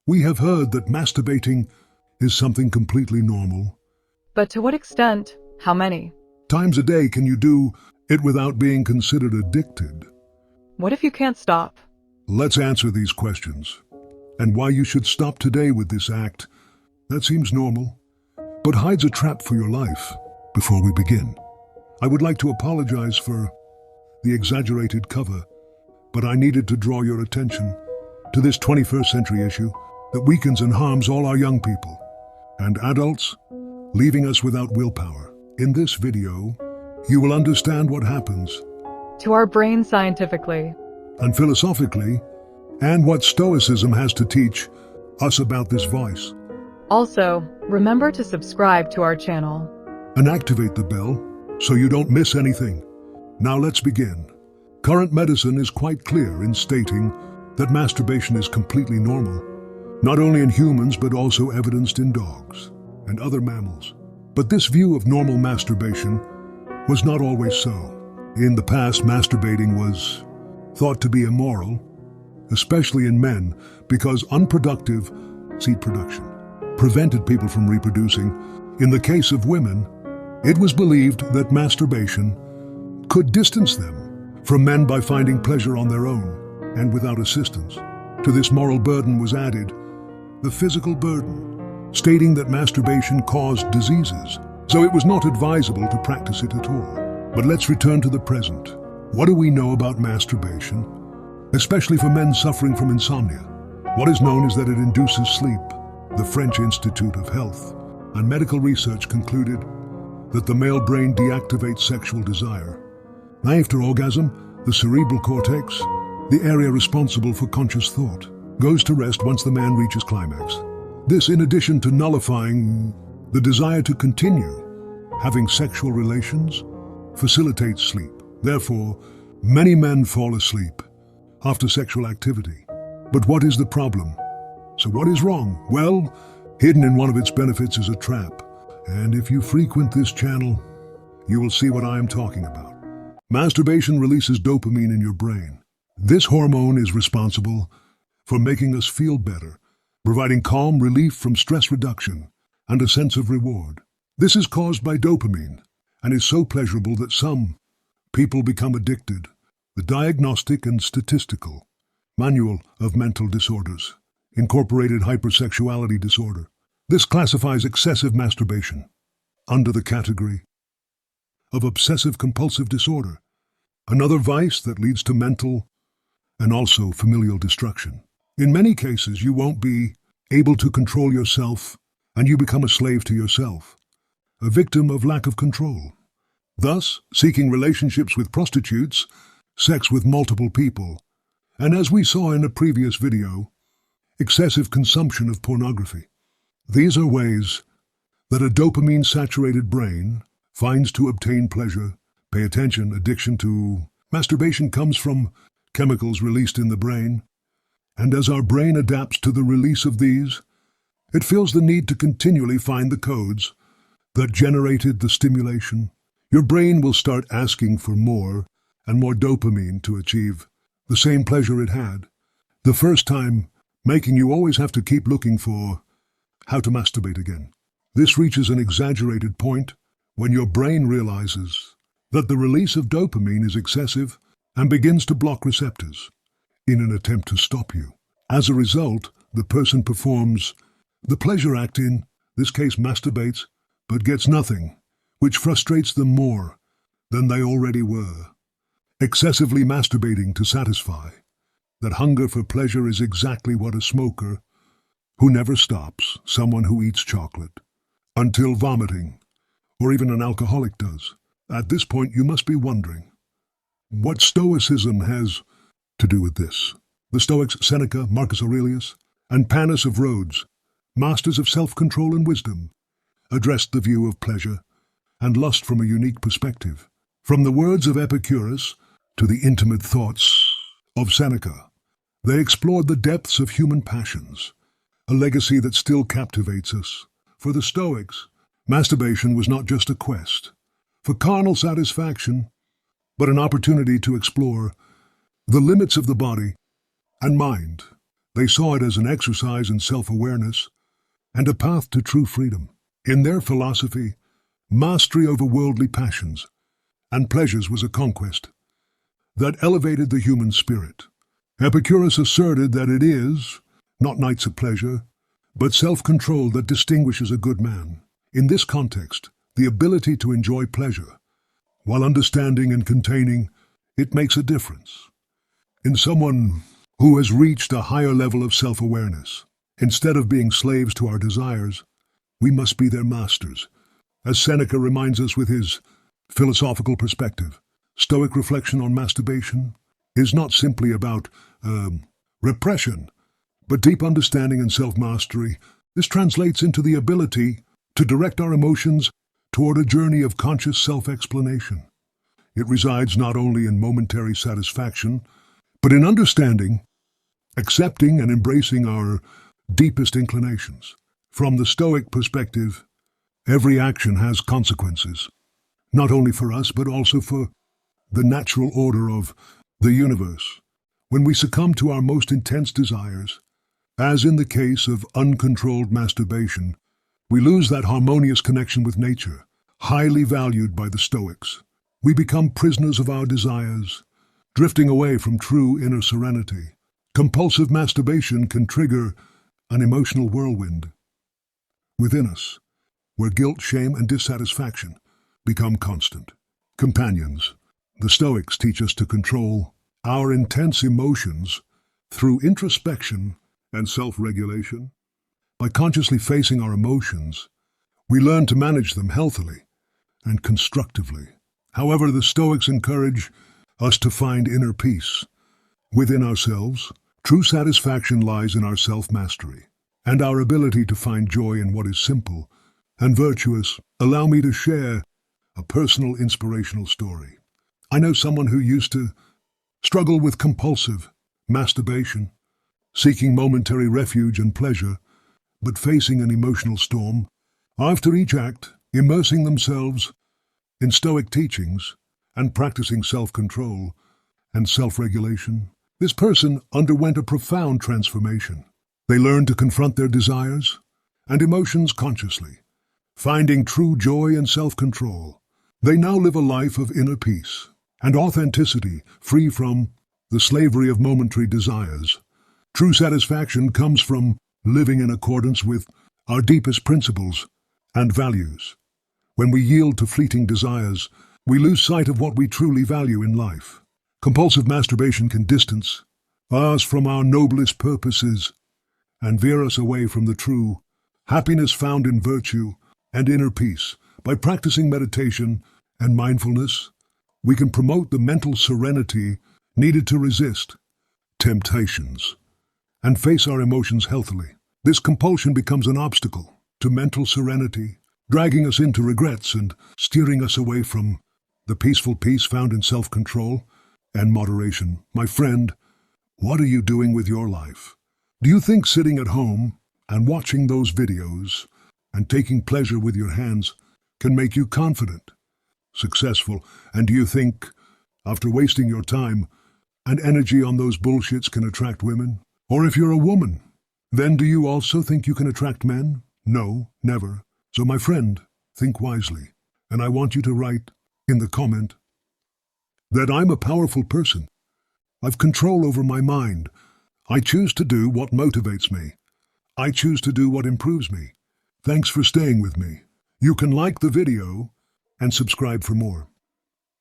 We have heard that masturbating is something completely normal. But to what extent? How many? Times a day can you do it without being considered addicted? What if you can't stop? Let's answer these questions. And why you should stop today with this act that seems normal, but hides a trap for your life. Before we begin, I would like to apologize for the exaggerated cover, but I needed to draw your attention to this 21st century issue that weakens and harms all our young people and adults, leaving us without willpower. In this video, you will understand what happens To our brain scientifically. and philosophically, and what Stoicism has to teach us about this vice. Also, remember to subscribe to our channel. And activate the bell so you don't miss anything. Now let's begin. Current medicine is quite clear in stating that masturbation is completely normal, not only in humans but also evidenced in dogs and other mammals. But this view of normal masturbation was not always so. In the past, masturbating was thought to be immoral, especially in men, because unproductive seed production prevented people from reproducing. In the case of women, it was believed that masturbation could distance them from men by finding pleasure on their own and without assistance. To this moral burden was added the physical burden, stating that masturbation caused diseases, so it was not advisable to practice it at all. But let's return to the present. What do we know about masturbation, especially for men suffering from insomnia? What is known is that it induces sleep. The French Institute of Health and Medical Research concluded that the male brain deactivates sexual desire. After orgasm, the cerebral cortex, the area responsible for conscious thought, goes to rest once the man reaches climax. This, in addition to nullifying the desire to continue having sexual relations, facilitates sleep. Therefore, many men fall asleep after sexual activity. But what is the problem? So what is wrong? Well, hidden in one of its benefits is a trap. And if you frequent this channel, you will see what I am talking about. Masturbation releases dopamine in your brain. This hormone is responsible for making us feel better, providing calm relief from stress reduction and a sense of reward. This is caused by dopamine and is so pleasurable that some people become addicted. The Diagnostic and Statistical Manual of Mental Disorders incorporated hypersexuality disorder. This classifies excessive masturbation under the category of obsessive-compulsive disorder, another vice that leads to mental and also familial destruction. In many cases, you won't be able to control yourself and you become a slave to yourself, a victim of lack of control. Thus, seeking relationships with prostitutes, sex with multiple people, and as we saw in a previous video, excessive consumption of pornography. These are ways that a dopamine-saturated brain finds to obtain pleasure. Pay attention, addiction to masturbation comes from chemicals released in the brain, and as our brain adapts to the release of these, it feels the need to continually find the codes that generated the stimulation. Your brain will start asking for more and more dopamine to achieve the same pleasure it had the first time, making you always have to keep looking for how to masturbate again. This reaches an exaggerated point when your brain realizes that the release of dopamine is excessive and begins to block receptors in an attempt to stop you. As a result, the person performs the pleasure act, in this case masturbates, but gets nothing, which frustrates them more than they already were. Excessively masturbating to satisfy that hunger for pleasure is exactly what a smoker who never stops, someone who eats chocolate until vomiting, or even an alcoholic does. At this point, you must be wondering what Stoicism has to do with this. The Stoics Seneca, Marcus Aurelius, and Panis of Rhodes, masters of self-control and wisdom, addressed the view of pleasure and lust from a unique perspective. From the words of Epicurus to the intimate thoughts of Seneca, they explored the depths of human passions, a legacy that still captivates us. For the Stoics, masturbation was not just a quest for carnal satisfaction, but an opportunity to explore the limits of the body and mind. They saw it as an exercise in self-awareness and a path to true freedom. In their philosophy, mastery over worldly passions and pleasures was a conquest that elevated the human spirit. Epicurus asserted that it is not nights of pleasure, but self-control that distinguishes a good man. In this context, the ability to enjoy pleasure, while understanding and containing it, makes a difference. In someone who has reached a higher level of self-awareness, instead of being slaves to our desires, we must be their masters. As Seneca reminds us with his philosophical perspective, Stoic reflection on masturbation is not simply about repression, but deep understanding and self-mastery. This translates into the ability to direct our emotions toward a journey of conscious self-explanation. It resides not only in momentary satisfaction, but in understanding, accepting, and embracing our deepest inclinations. From the Stoic perspective, every action has consequences, not only for us, but also for the natural order of the universe. When we succumb to our most intense desires, as in the case of uncontrolled masturbation, we lose that harmonious connection with nature, highly valued by the Stoics. We become prisoners of our desires, drifting away from true inner serenity. Compulsive masturbation can trigger an emotional whirlwind within us, where guilt, shame, and dissatisfaction become constant companions. The Stoics teach us to control our intense emotions through introspection and self-regulation. By consciously facing our emotions, we learn to manage them healthily and constructively. However, the Stoics encourage us to find inner peace within ourselves. True satisfaction lies in our self-mastery and our ability to find joy in what is simple and virtuous. Allow me to share a personal inspirational story. I know someone who used to struggle with compulsive masturbation, seeking momentary refuge and pleasure, but facing an emotional storm. After each act, immersing themselves in Stoic teachings and practicing self-control and self-regulation, this person underwent a profound transformation. They learned to confront their desires and emotions consciously, finding true joy and self-control. They now live a life of inner peace and authenticity, free from the slavery of momentary desires. True satisfaction comes from living in accordance with our deepest principles and values. When we yield to fleeting desires, we lose sight of what we truly value in life. Compulsive masturbation can distance us from our noblest purposes and veer us away from the true happiness found in virtue and inner peace. By practicing meditation and mindfulness, we can promote the mental serenity needed to resist temptations and face our emotions healthily. This compulsion becomes an obstacle to mental serenity, dragging us into regrets and steering us away from the peaceful peace found in self-control and moderation. My friend, what are you doing with your life? Do you think sitting at home and watching those videos and taking pleasure with your hands can make you confident, successful? And do you think, after wasting your time and energy on those bullshits, can attract women? Or if you're a woman, then do you also think you can attract men? No, never. So my friend, think wisely. And I want you to write in the comment that I'm a powerful person. I've control over my mind. I choose to do what motivates me. I choose to do what improves me. Thanks for staying with me. You can like the video and subscribe for more.